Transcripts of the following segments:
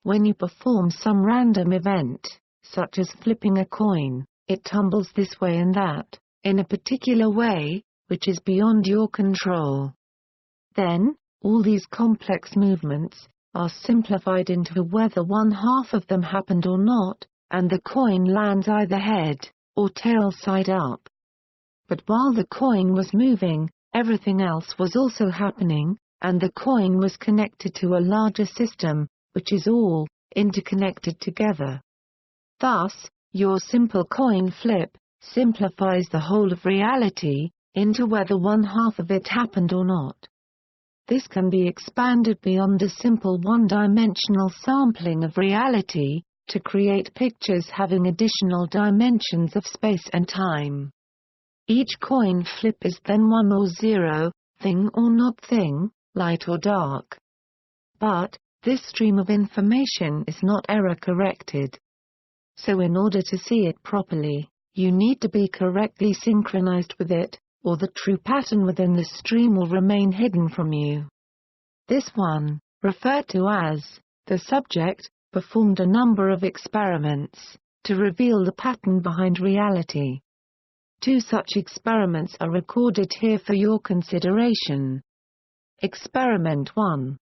when you perform some random event, such as flipping a coin, it tumbles this way and that, in a particular way, which is beyond your control. Then, all these complex movements are simplified into whether one half of them happened or not, and the coin lands either head or tail side up. But while the coin was moving, everything else was also happening, and the coin was connected to a larger system, which is all interconnected together. Thus, your simple coin flip simplifies the whole of reality into whether one half of it happened or not. This can be expanded beyond a simple one-dimensional sampling of reality to create pictures having additional dimensions of space and time. Each coin flip is then 1 or 0, thing or not thing, light or dark. But this stream of information is not error-corrected. So in order to see it properly, you need to be correctly synchronized with it, or the true pattern within the stream will remain hidden from you. This one, referred to as the subject, performed a number of experiments to reveal the pattern behind reality. 2 such experiments are recorded here for your consideration. Experiment 1.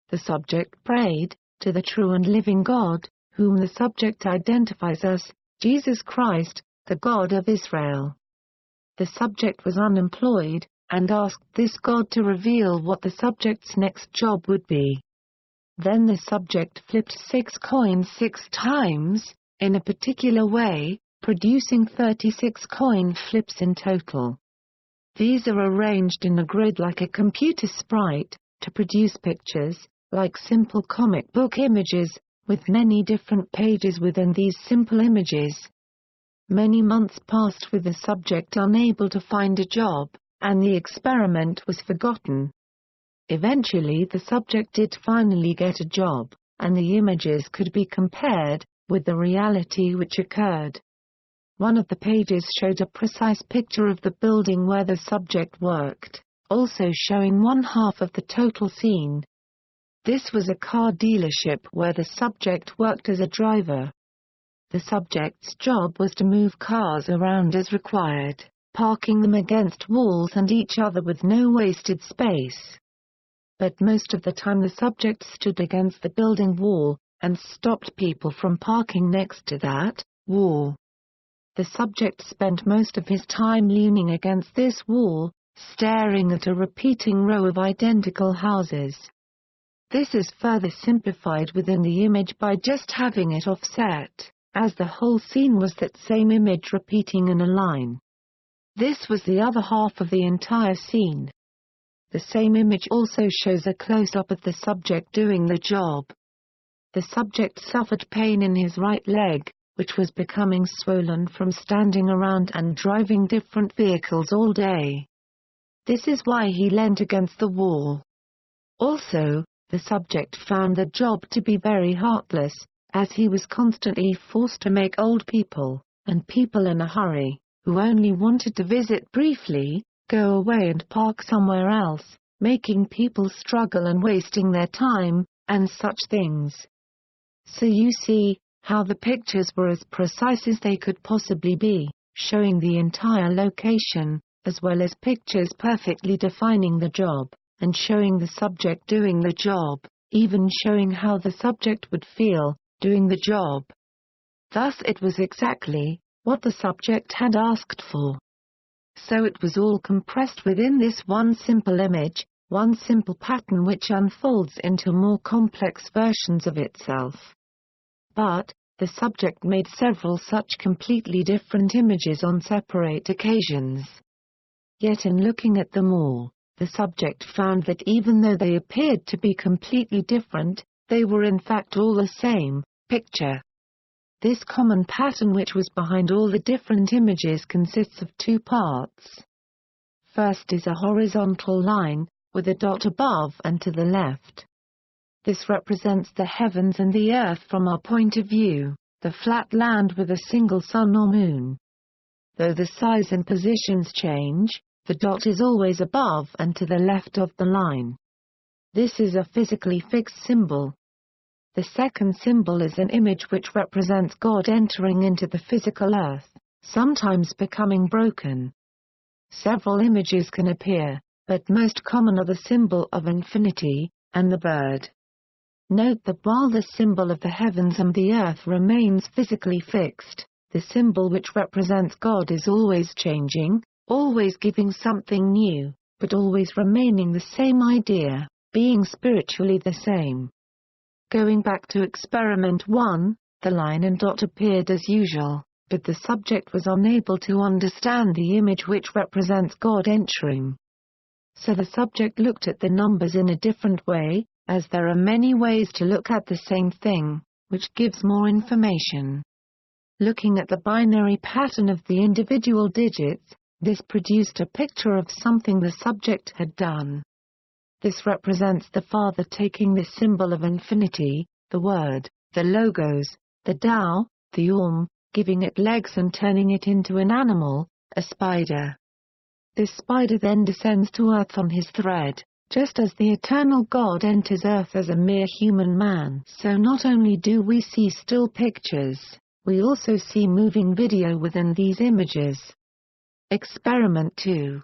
The subject prayed to the true and living God, whom the subject identifies as Jesus Christ, the God of Israel. The subject was unemployed, and asked this God to reveal what the subject's next job would be. Then the subject flipped 6 coins 6 times, in a particular way, producing 36 coin flips in total. These are arranged in a grid like a computer sprite, to produce pictures, like simple comic book images, with many different pages within these simple images. Many months passed with the subject unable to find a job, and the experiment was forgotten. Eventually the subject did finally get a job, and the images could be compared with the reality which occurred. One of the pages showed a precise picture of the building where the subject worked, also showing one half of the total scene. This was a car dealership where the subject worked as a driver. The subject's job was to move cars around as required, parking them against walls and each other with no wasted space. But most of the time the subject stood against the building wall, and stopped people from parking next to that wall. The subject spent most of his time leaning against this wall, staring at a repeating row of identical houses. This is further simplified within the image by just having it offset, as the whole scene was that same image repeating in a line. This was the other half of the entire scene. The same image also shows a close-up of the subject doing the job. The subject suffered pain in his right leg, which was becoming swollen from standing around and driving different vehicles all day. This is why he leant against the wall. Also, the subject found the job to be very heartless, as he was constantly forced to make old people, and people in a hurry, who only wanted to visit briefly, go away and park somewhere else, making people struggle and wasting their time, and such things. So you see how the pictures were as precise as they could possibly be, showing the entire location, as well as pictures perfectly defining the job, and showing the subject doing the job, even showing how the subject would feel doing the job. Thus it was exactly what the subject had asked for. So it was all compressed within this one simple image, one simple pattern which unfolds into more complex versions of itself. But the subject made several such completely different images on separate occasions. Yet in looking at them all, the subject found that even though they appeared to be completely different, they were in fact all the same picture. This common pattern which was behind all the different images consists of 2 parts. First is a horizontal line, with a dot above and to the left. This represents the heavens and the earth from our point of view, the flat land with a single sun or moon. Though the size and positions change, the dot is always above and to the left of the line. This is a physically fixed symbol. The second symbol is an image which represents God entering into the physical earth, sometimes becoming broken. Several images can appear, but most common are the symbol of infinity, and the bird. Note that while the symbol of the heavens and the earth remains physically fixed, the symbol which represents God is always changing, always giving something new, but always remaining the same idea, being spiritually the same. Going back to experiment 1, the line and dot appeared as usual, but the subject was unable to understand the image which represents God entering. So the subject looked at the numbers in a different way, as there are many ways to look at the same thing, which gives more information. Looking at the binary pattern of the individual digits, this produced a picture of something the subject had done. This represents the Father taking this symbol of infinity, the Word, the Logos, the Tao, the Om, giving it legs and turning it into an animal, a spider. This spider then descends to earth on his thread, just as the eternal God enters earth as a mere human man. So not only do we see still pictures, we also see moving video within these images. Experiment 2.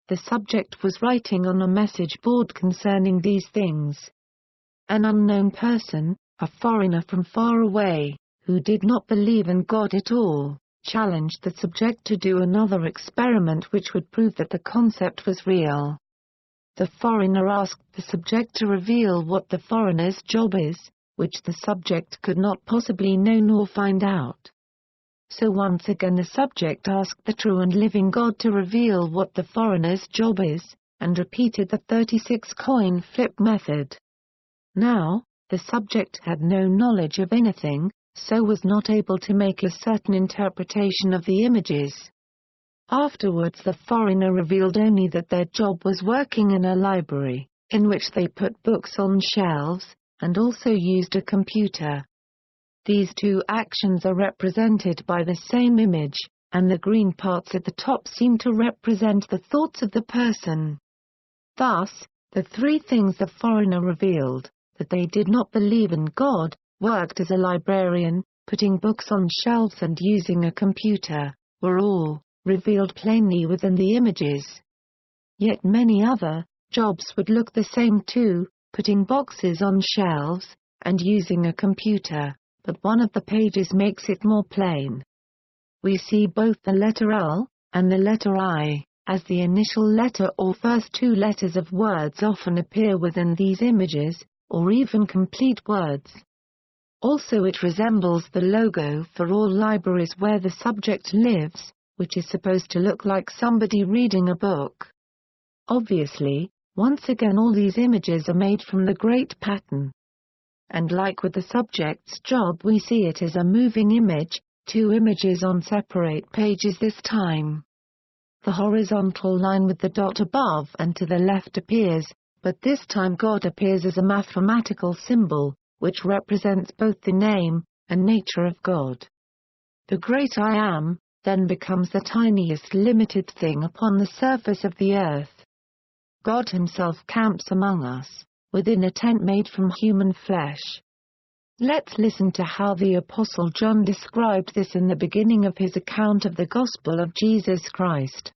The subject was writing on a message board concerning these things. An unknown person, a foreigner from far away, who did not believe in God at all, challenged the subject to do another experiment which would prove that the concept was real. The foreigner asked the subject to reveal what the foreigner's job is, which the subject could not possibly know nor find out. So once again the subject asked the true and living God to reveal what the foreigner's job is, and repeated the 36-coin flip method. Now, the subject had no knowledge of anything, so was not able to make a certain interpretation of the images. Afterwards the foreigner revealed only that their job was working in a library, in which they put books on shelves, and also used a computer. These two actions are represented by the same image, and the green parts at the top seem to represent the thoughts of the person. Thus, the three things the foreigner revealed, that they did not believe in God, worked as a librarian, putting books on shelves and using a computer, were all revealed plainly within the images. Yet many other jobs would look the same too, putting boxes on shelves, and using a computer, but one of the pages makes it more plain. We see both the letter L, and the letter I, as the initial letter or first two letters of words often appear within these images, or even complete words. Also it resembles the logo for all libraries where the subject lives, which is supposed to look like somebody reading a book. Obviously, once again all these images are made from the great pattern. And like with the subject's job, we see it as a moving image, two images on separate pages this time. The horizontal line with the dot above and to the left appears, but this time God appears as a mathematical symbol, which represents both the name and nature of God. The great I Am then becomes the tiniest limited thing upon the surface of the earth. God himself camps among us, within a tent made from human flesh. Let's listen to how the Apostle John described this in the beginning of his account of the Gospel of Jesus Christ.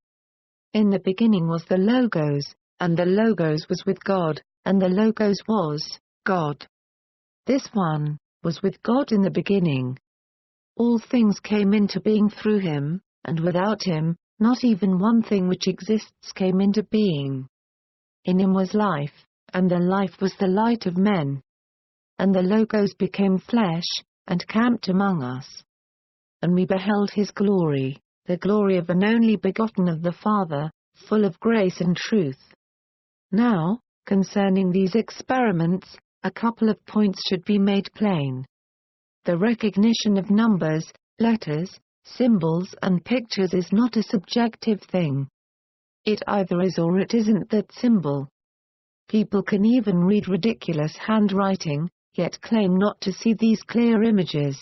In the beginning was the Logos, and the Logos was with God, and the Logos was God. This one was with God in the beginning. All things came into being through him, and without him, not even one thing which exists came into being. In him was life, and the life was the light of men. And the Logos became flesh, and camped among us. And we beheld his glory, the glory of an only begotten of the Father, full of grace and truth. Now, concerning these experiments, a couple of points should be made plain. The recognition of numbers, letters, symbols and pictures is not a subjective thing. It either is or it isn't that symbol. People can even read ridiculous handwriting, yet claim not to see these clear images.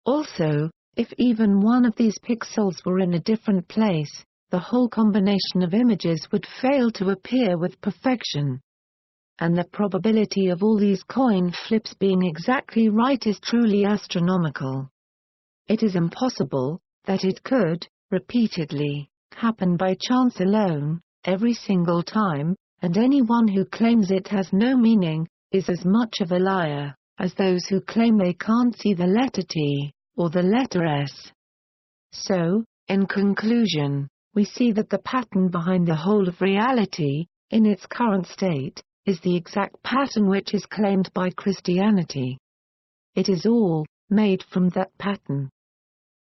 Also, if even one of these pixels were in a different place, the whole combination of images would fail to appear with perfection. and the probability of all these coin flips being exactly right is truly astronomical. It is impossible that it could, repeatedly, happen by chance alone, every single time, and anyone who claims it has no meaning, is as much of a liar, as those who claim they can't see the letter T, or the letter S. So, in conclusion, we see that the pattern behind the whole of reality, in its current state, is the exact pattern which is claimed by Christianity. It is all made from that pattern.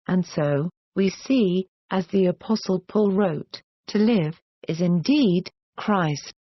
And so, we see, as the Apostle Paul wrote, to live is indeed Christ.